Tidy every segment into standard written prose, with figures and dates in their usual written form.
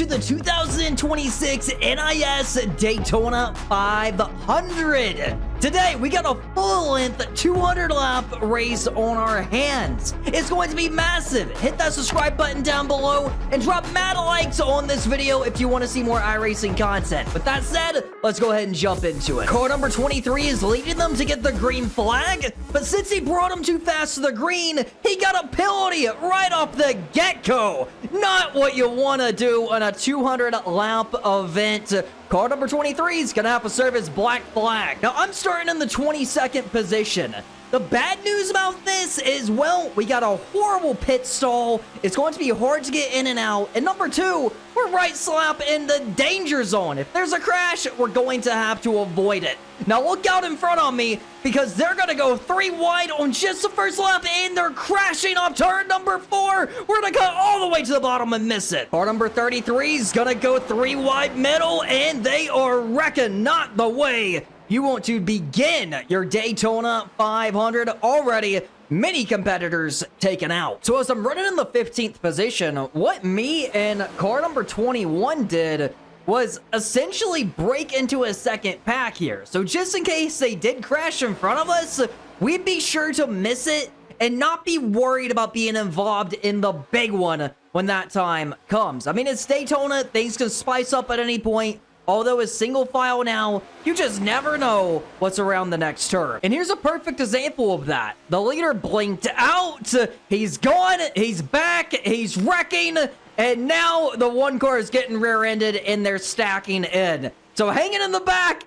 to the 2026 NiS Daytona 500. Today, we got a full-length 200-lap race on our hands. It's going to be massive. Hit that subscribe button down below and drop mad likes on this video if you want to see more iRacing content. With that said, let's go ahead and jump into it. Car number 23 is leading them to get the green flag, but since he brought him too fast to the green, he got a penalty right off the get-go. Not what you want to do on a 200-lap event. Car number 23 is going to have to serve as black flag. Now, I'm starting in the 22nd position. The bad news about this is, well, we got a horrible pit stall. It's going to be hard to get in and out. And number two, we're right slap in the danger zone. If there's a crash, we're going to have to avoid it. Now, look out in front of me because they're going to go 3 wide on just the first lap, and they're crashing off turn number 4. We're going to cut all the way to the bottom and miss it. Car number 33 is going to go 3 wide middle, and they are wrecking not the way you want to begin your Daytona 500. Already many competitors taken out. So as I'm running in the 15th position, what me and car number 21 did was essentially break into a second pack here. So just in case they did crash in front of us, we'd be sure to miss it and not be worried about being involved in the big one when that time comes. I mean, it's Daytona, things can spice up at any point. Although it's single file now, you just never know what's around the next turn. And here's a perfect example of that. The leader blinked out, he's gone, he's back, he's wrecking, and now the one car is getting rear-ended and they're stacking in. So hanging in the back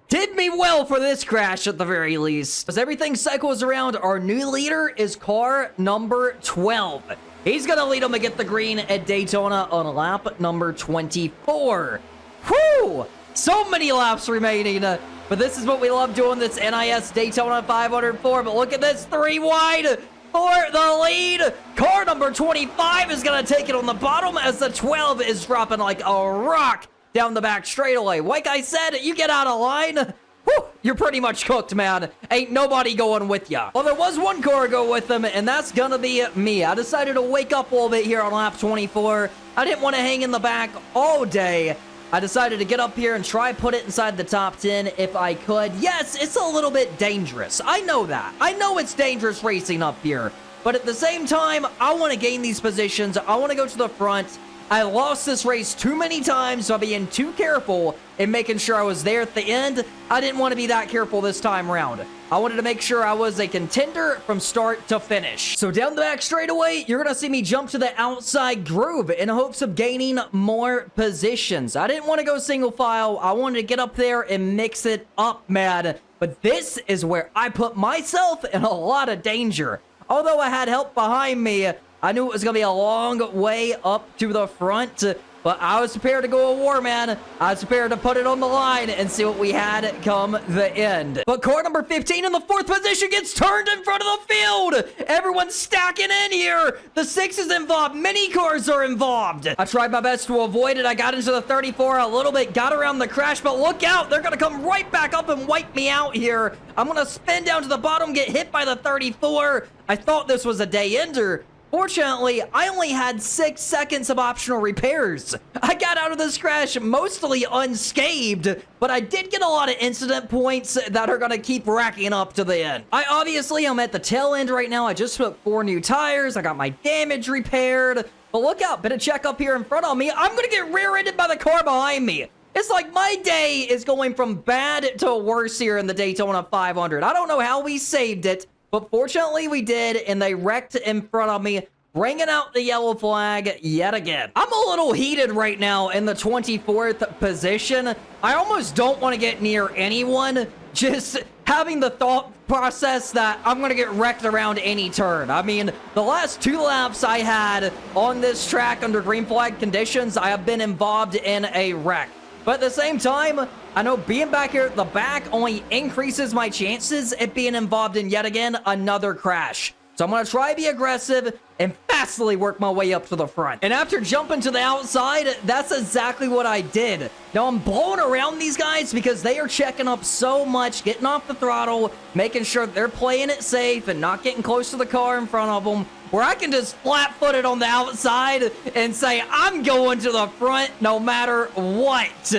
did me well for this crash at the very least. As everything cycles around, our new leader is car number 12. He's gonna lead them to get the green at Daytona on lap number 24. Whew! So many laps remaining, but this is what we love doing this NiS Daytona 500 for. But look at this, 3 wide for the lead. Car number 25 is going to take it on the bottom as the 12 is dropping like a rock down the back straightaway. Like I said, you get out of line, whew, you're pretty much cooked, man. Ain't nobody going with ya. Well, there was one car go with them, and that's gonna be me. I decided to wake up a little bit here on lap 24. I didn't want to hang in the back all day. I decided to get up here and try put it inside the top 10 if I could. Yes, it's a little bit dangerous. I know that. I know it's dangerous racing up here. But at the same time, I want to gain these positions. I want to go to the front. I lost this race too many times by being too careful in making sure I was there at the end. I didn't want to be that careful this time around. I wanted to make sure I was a contender from start to finish. So down the back straightaway, you're going to see me jump to the outside groove in hopes of gaining more positions. I didn't want to go single file. I wanted to get up there and mix it up, man. But this is where I put myself in a lot of danger. Although I had help behind me, I knew it was going to be a long way up to the front, but I was prepared to go to war, man. I was prepared to put it on the line and see what we had come the end. But car number 15 in the 4th position gets turned in front of the field. Everyone's stacking in here. The 6 is involved. Many cars are involved. I tried my best to avoid it. I got into the 34 a little bit, got around the crash, but look out. They're going to come right back up and wipe me out here. I'm going to spin down to the bottom, get hit by the 34. I thought this was a day ender. Fortunately, I only had 6 seconds of optional repairs. I got out of this crash mostly unscathed, but I did get a lot of incident points that are going to keep racking up to the end. I obviously am at the tail end right now. I just put 4 new tires. I got my damage repaired. But look out, bit of check up here in front of me. I'm going to get rear-ended by the car behind me. It's like my day is going from bad to worse here in the Daytona 500. I don't know how we saved it, but fortunately we did, and they wrecked in front of me, bringing out the yellow flag yet again. I'm a little heated right now in the 24th position. I almost don't want to get near anyone, just having the thought process that I'm going to get wrecked around any turn. I mean, the last 2 laps I had on this track under green flag conditions, I have been involved in a wreck. But at the same time, I know being back here at the back only increases my chances at being involved in yet again another crash. So I'm going to try to be aggressive and fastly work my way up to the front. And after jumping to the outside, that's exactly what I did. Now I'm blowing around these guys because they are checking up so much, getting off the throttle, making sure they're playing it safe and not getting close to the car in front of them, where I can just flat-foot it on the outside and say, I'm going to the front no matter what.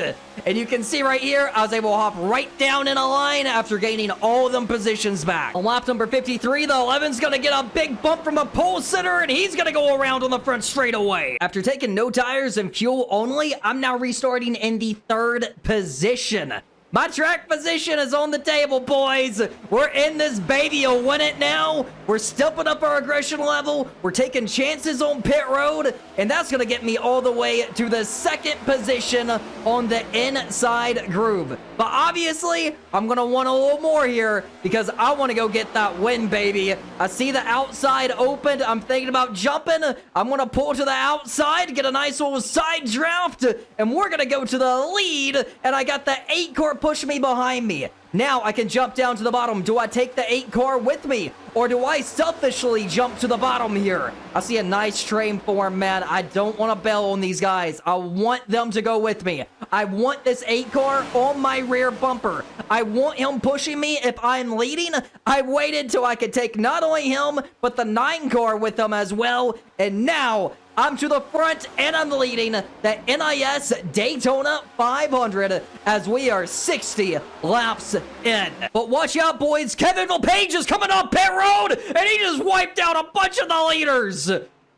And you can see right here, I was able to hop right down in a line after gaining all of them positions back. On lap number 53, the 11's going to get a big bump from the pole sitter, and he's going to go around on the front straightaway. After taking no tires and fuel only, I'm now restarting in the 3rd position. My track position is on the table, boys. We're in this baby to win it now. We're stepping up our aggression level. We're taking chances on pit road, and that's going to get me all the way to the 2nd position on the inside groove. But obviously, I'm going to want a little more here because I want to go get that win, baby. I see the outside opened. I'm thinking about jumping. I'm going to pull to the outside, get a nice little side draft, and we're going to go to the lead, and I got the 8 car pushing me behind me. Now I can jump down to the bottom. Do I take the 8 car with me? Or do I selfishly jump to the bottom here? I see a nice train form, man. I don't want to bail on these guys. I want them to go with me. I want this 8 car on my rear bumper. I want him pushing me if I'm leading. I waited till I could take not only him, but the 9 car with him as well. And now I'm to the front, and I'm leading the NiS Daytona 500 as we are 60 laps in. But watch out, boys. Kevin LePage is coming off pit road, and he just wiped out a bunch of the leaders.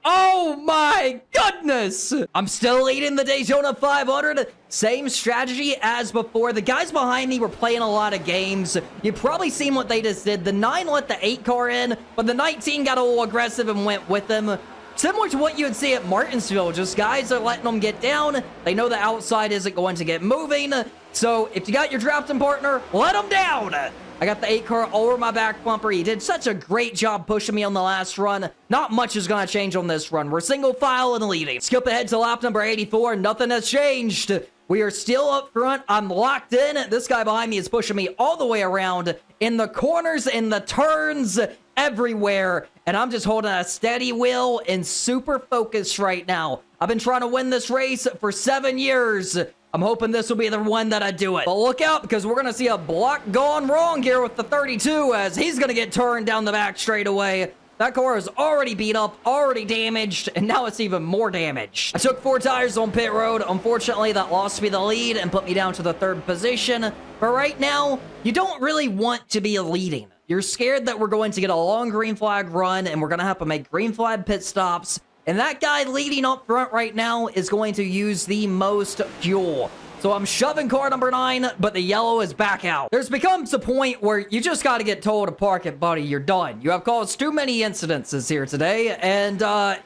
Oh my goodness! I'm still leading the Daytona 500. Same strategy as before. The guys behind me were playing a lot of games. You've probably seen what they just did. The 9 let the 8 car in, but the 19 got a little aggressive and went with them. Similar to what you would see at Martinsville, just guys are letting them get down. They know the outside isn't going to get moving. So if you got your drafting partner, let them down. I got the 8 car over my back bumper. He did such a great job pushing me on the last run. Not much is going to change on this run. We're single file and leading. Skip ahead to lap number 84. Nothing has changed. We are still up front. I'm locked in. This guy behind me is pushing me all the way around in the corners, in the turns, everywhere. And I'm just holding a steady wheel and super focused right now. I've been trying to win this race for 7 years. I'm hoping this will be the one that I do it. But look out, because we're going to see a block gone wrong here with the 32 as he's going to get turned down the back straightaway. That car is already beat up, already damaged, and now it's even more damaged. I took 4 tires on pit road. Unfortunately, that lost me the lead and put me down to the 3rd position. But right now, you don't really want to be leading. You're scared that we're going to get a long green flag run, and we're going to have to make green flag pit stops. And that guy leading up front right now is going to use the most fuel. So I'm shoving car number 9, but the yellow is back out. There's becomes a point where you just got to get told to park it, buddy. You're done. You have caused too many incidences here today, and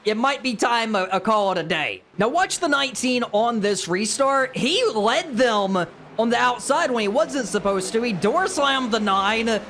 it might be time a call it a day. Now watch the 19 on this restart. He led them on the outside when he wasn't supposed to. He door slammed the 9.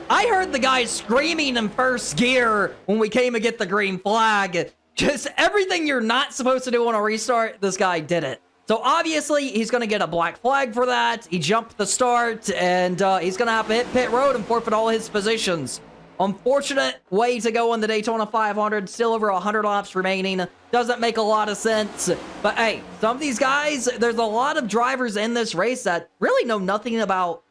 I heard the guy screaming in first gear when we came to get the green flag. Just everything you're not supposed to do on a restart, this guy did it. So obviously, he's going to get a black flag for that. He jumped the start, and he's going to have to hit pit road and forfeit all his positions. Unfortunate way to go on the Daytona 500. Still over 100 laps remaining. Doesn't make a lot of sense. But hey, some of these guys, there's a lot of drivers in this race that really know nothing about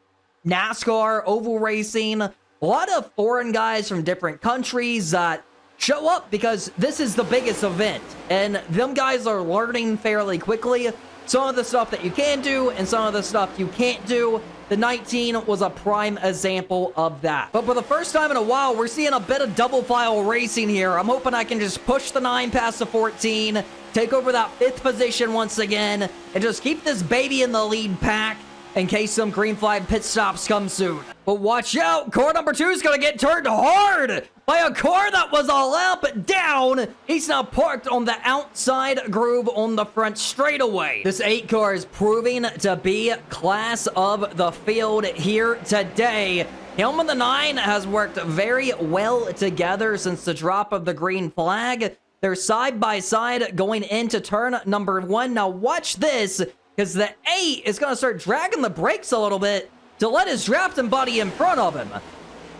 NASCAR, oval racing. A lot of foreign guys from different countries that show up because this is the biggest event, and them guys are learning fairly quickly some of the stuff that you can do and some of the stuff you can't do. The 19 was a prime example of that. But for the first time in a while, we're seeing a bit of double file racing here. I'm hoping I can just push the 9 past the 14, take over that 5th position once again, and just keep this baby in the lead pack in case some green flag pit stops come soon. But watch out, car number 2 is going to get turned hard by a car that was a lap down. He's now parked on the outside groove on the front straightaway. This 8 car is proving to be class of the field here today. Him and the 9 has worked very well together since the drop of the green flag. They're side by side going into turn number 1. Now watch this, because the 8 is going to start dragging the brakes a little bit to let his drafting buddy in front of him.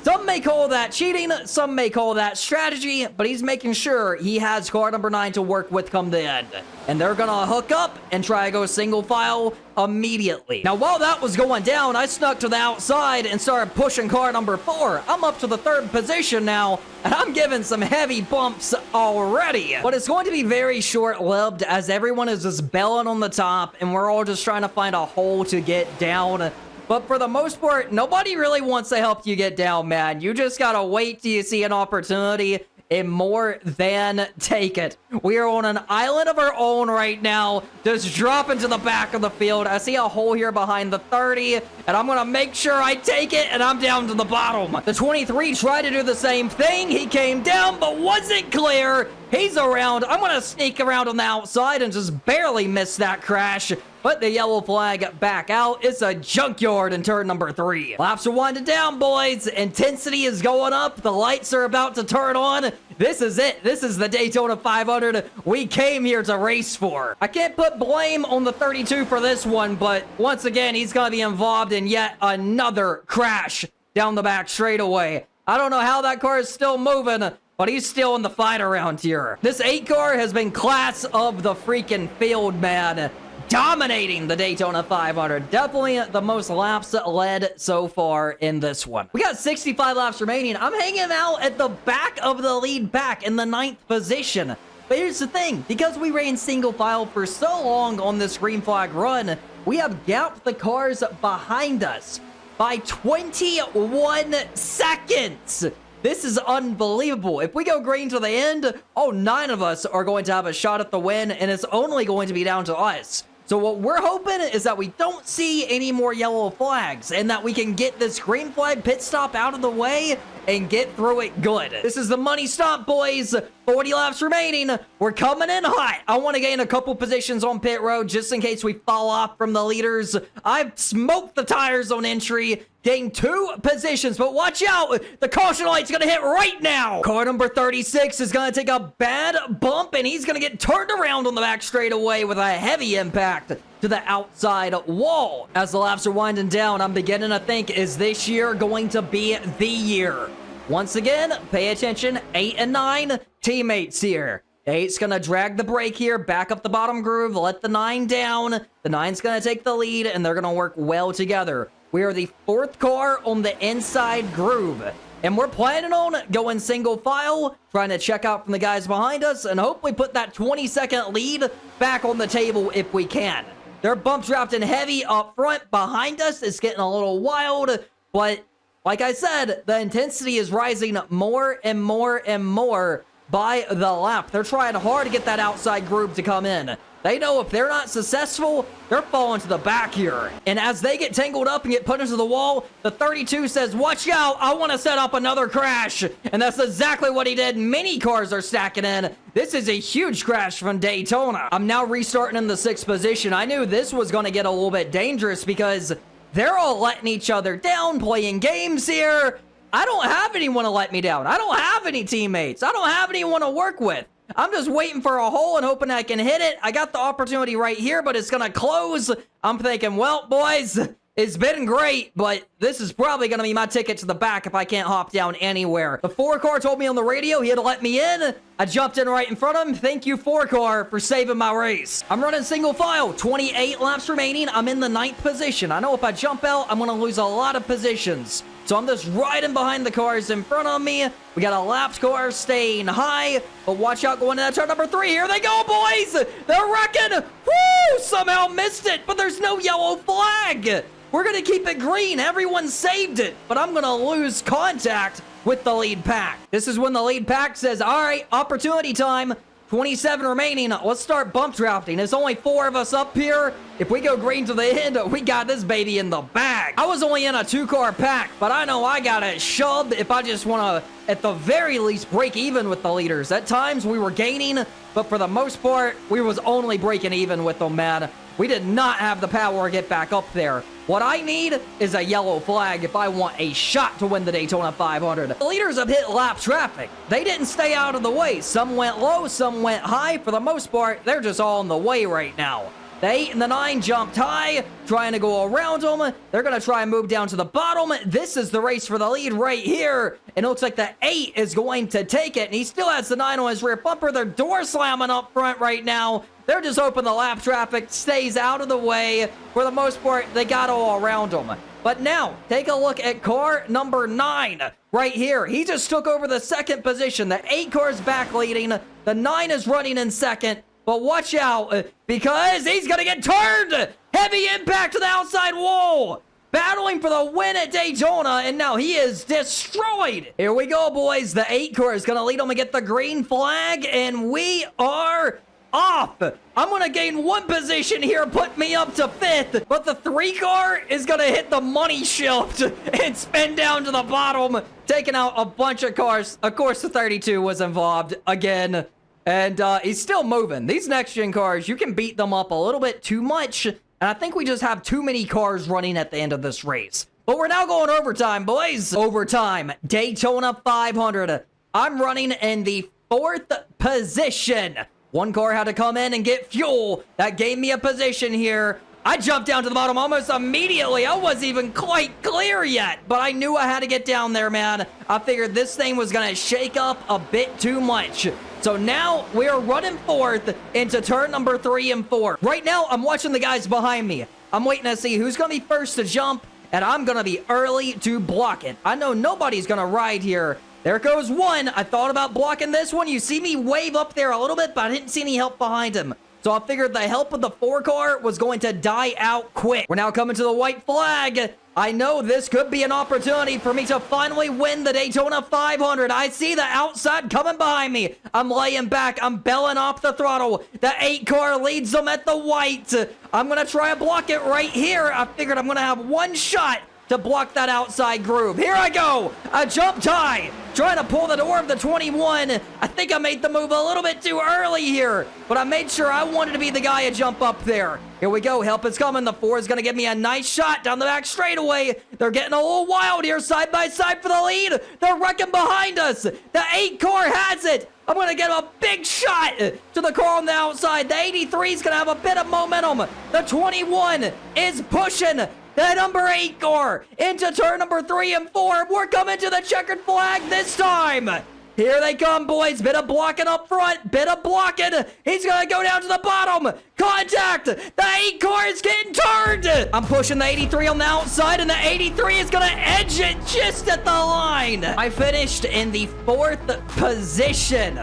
Some may call that cheating, some may call that strategy, but he's making sure he has car number 9 to work with come the end. And they're gonna hook up and try to go single file immediately. Now, while that was going down, I snuck to the outside and started pushing car number 4. I'm up to the 3rd position now, and I'm giving some heavy bumps already. But it's going to be very short-lived as everyone is just bailing on the top, and we're all just trying to find a hole to get down. But for the most part, nobody really wants to help you get down, man. You just gotta wait till you see an opportunity and more than take it. We are on an island of our own right now, just dropping to the back of the field. I see a hole here behind the 30, and I'm gonna make sure I take it, and I'm down to the bottom. The 23 tried to do the same thing. He came down, but wasn't clear. He's around. I'm gonna sneak around on the outside and just barely miss that crash. Put the yellow flag back out. It's a junkyard in turn number 3. Laps are winding down, boys. Intensity is going up. The lights are about to turn on. This is it. This is the Daytona 500 we came here to race for. I can't put blame on the 32 for this one, but once again, he's going to be involved in yet another crash down the back straightaway. I don't know how that car is still moving, but he's still in the fight around here. This 8 car has been class of the freaking field, man. Dominating the Daytona 500. Definitely the most laps led so far in this one. We got 65 laps remaining. I'm hanging out at the back of the lead pack in the 9th position. But here's the thing. Because we ran single file for so long on this green flag run, we have gapped the cars behind us by 21 seconds. This is unbelievable. If we go green to the end, 9 of us are going to have a shot at the win, and it's only going to be down to us. So what we're hoping is that we don't see any more yellow flags and that we can get this green flag pit stop out of the way and get through it good. This is the money stop, boys. 40 laps remaining. We're coming in hot. I want to gain a couple positions on pit road just in case we fall off from the leaders. I've smoked the tires on entry, gained 2 positions, but watch out. The caution light's going to hit right now. Car number 36 is going to take a bad bump, and he's going to get turned around on the back straightaway with a heavy impact to the outside wall. As the laps are winding down, I'm beginning to think, is this year going to be the year? Once again, pay attention, 8 and 9 teammates here. 8's gonna drag the brake here, back up the bottom groove, let the 9 down. The 9's gonna take the lead, and they're gonna work well together. We are the 4th car on the inside groove, and we're planning on going single file, trying to check out from the guys behind us, and hopefully put that 20-second lead back on the table if we can. They're bump dropped in heavy up front. Behind us, it's getting a little wild, but like I said, the intensity is rising more and more and more by the lap. They're trying hard to get that outside groove to come in. They know if they're not successful, they're falling to the back here. And as they get tangled up and get put into the wall, the 32 says, watch out, I want to set up another crash. And that's exactly what he did. Many cars are stacking in. This is a huge crash from Daytona. I'm now restarting in the 6th position. I knew this was going to get a little bit dangerous because they're all letting each other down, playing games here. I don't have anyone to let me down. I don't have any teammates. I don't have anyone to work with. I'm just waiting for a hole and hoping I can hit it. I got the opportunity right here, but it's going to close. I'm thinking, well, boys, it's been great, but this is probably going to be my ticket to the back if I can't hop down anywhere. The 4 car told me on the radio he had to let me in. I jumped in right in front of him. Thank you, 4 car, for saving my race. I'm running single file. 28 laps remaining. I'm in the 9th position. I know if I jump out, I'm going to lose a lot of positions. So I'm just riding behind the cars in front of me. We got a lapped car staying high, but watch out going to that turn number 3. Here they go, boys. They're wrecking. Woo! Somehow missed it, but there's no yellow flag. We're going to keep it green. Everyone saved it, but I'm going to lose contact with the lead pack. This is when the lead pack says, all right, opportunity time. 27 remaining. Let's start bump drafting. There's only 4 of us up here. If we go green to the end, we got this baby in the bag. I was only in a 2-car pack, but I know I got it shoved if I just want to, at the very least, break even with the leaders. At times, we were gaining, but for the most part, we was only breaking even with them, man. We did not have the power to get back up there. What I need is a yellow flag if I want a shot to win the Daytona 500. The leaders have hit lap traffic. They didn't stay out of the way. Some went low, some went high. For the most part, they're just all in the way right now. The 8 and the 9 jumped high, trying to go around them. They're going to try and move down to the bottom. This is the race for the lead right here. And it looks like the 8 is going to take it. And he still has the 9 on his rear bumper. They're door slamming up front right now. They're just hoping the lap traffic stays out of the way. For the most part, they got all around them. But now, take a look at car number 9 right here. He just took over the second position. The 8 car is back leading. The 9 is running in second. But watch out, because he's going to get turned. Heavy impact to the outside wall. Battling for the win at Daytona, and now he is destroyed. Here we go, boys. The 8 car is going to lead him and get the green flag, and we are off. I'm going to gain 1 position here, put me up to 5th, but the 3 car is going to hit the money shift and spin down to the bottom, taking out a bunch of cars. Of course, the 32 was involved again. And he's still moving. These next-gen cars, you can beat them up a little bit too much. And I think we just have too many cars running at the end of this race. But we're now going overtime, boys. Overtime. Daytona 500. I'm running in the 4th position. 1 car had to come in and get fuel. That gave me a position here. I jumped down to the bottom almost immediately. I wasn't even quite clear yet. But I knew I had to get down there, man. I figured this thing was going to shake up a bit too much. So now we are running 4th into turn number 3 and 4. Right now, I'm watching the guys behind me. I'm waiting to see who's going to be first to jump, and I'm going to be early to block it. I know nobody's going to ride here. There goes 1. I thought about blocking this one. You see me wave up there a little bit, but I didn't see any help behind him. So I figured the help of the 4 car was going to die out quick. We're now coming to the white flag. I know this could be an opportunity for me to finally win the Daytona 500. I see the outside coming behind me. I'm laying back. I'm belling off the throttle. The 8 car leads them at the white. I'm going to try to block it right here. I figured I'm going to have 1 shot to block that outside groove. Here I go. A jump tie. Trying to pull the door of the 21. I think I made the move a little bit too early here, but I made sure I wanted to be the guy to jump up there. Here we go. Help is coming. The 4 is going to give me a nice shot down the back straightaway. They're getting a little wild here side by side for the lead. They're wrecking behind us. The 8 car has it. I'm going to get a big shot to the car on the outside. The 83 is going to have a bit of momentum. The 21 is pushing the number 8 car into turn number 3 and 4. We're coming to the checkered flag this time. Here they come, boys. Bit of blocking up front. Bit of blocking. He's going to go down to the bottom. Contact. The 8 car is getting turned. I'm pushing the 83 on the outside, and the 83 is going to edge it just at the line. I finished in the 4th position.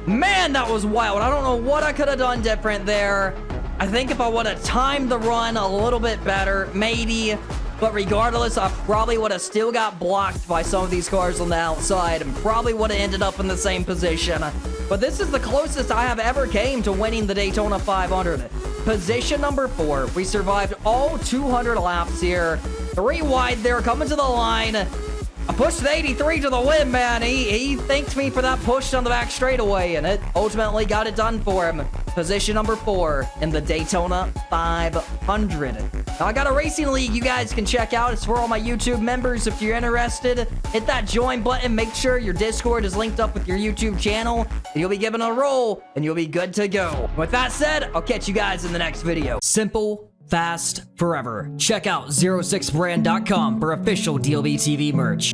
Man, that was wild. I don't know what I could have done different there. I think if I would have timed the run a little bit better, maybe. But regardless, I probably would have still got blocked by some of these cars on the outside and probably would have ended up in the same position. But this is the closest I have ever came to winning the Daytona 500. Position number 4. We survived all 200 laps here. 3 wide there, coming to the line. I pushed the 83 to the win, man. He thanked me for that push down the back straightaway, and it ultimately got it done for him. Position number 4 in the Daytona 500. Now, I got a racing league you guys can check out. It's for all my YouTube members. If you're interested, hit that join button. Make sure your Discord is linked up with your YouTube channel, and you'll be given a roll, and you'll be good to go. With that said, I'll catch you guys in the next video. Simple, fast, forever. Check out 06brand.com for official DLBTV merch.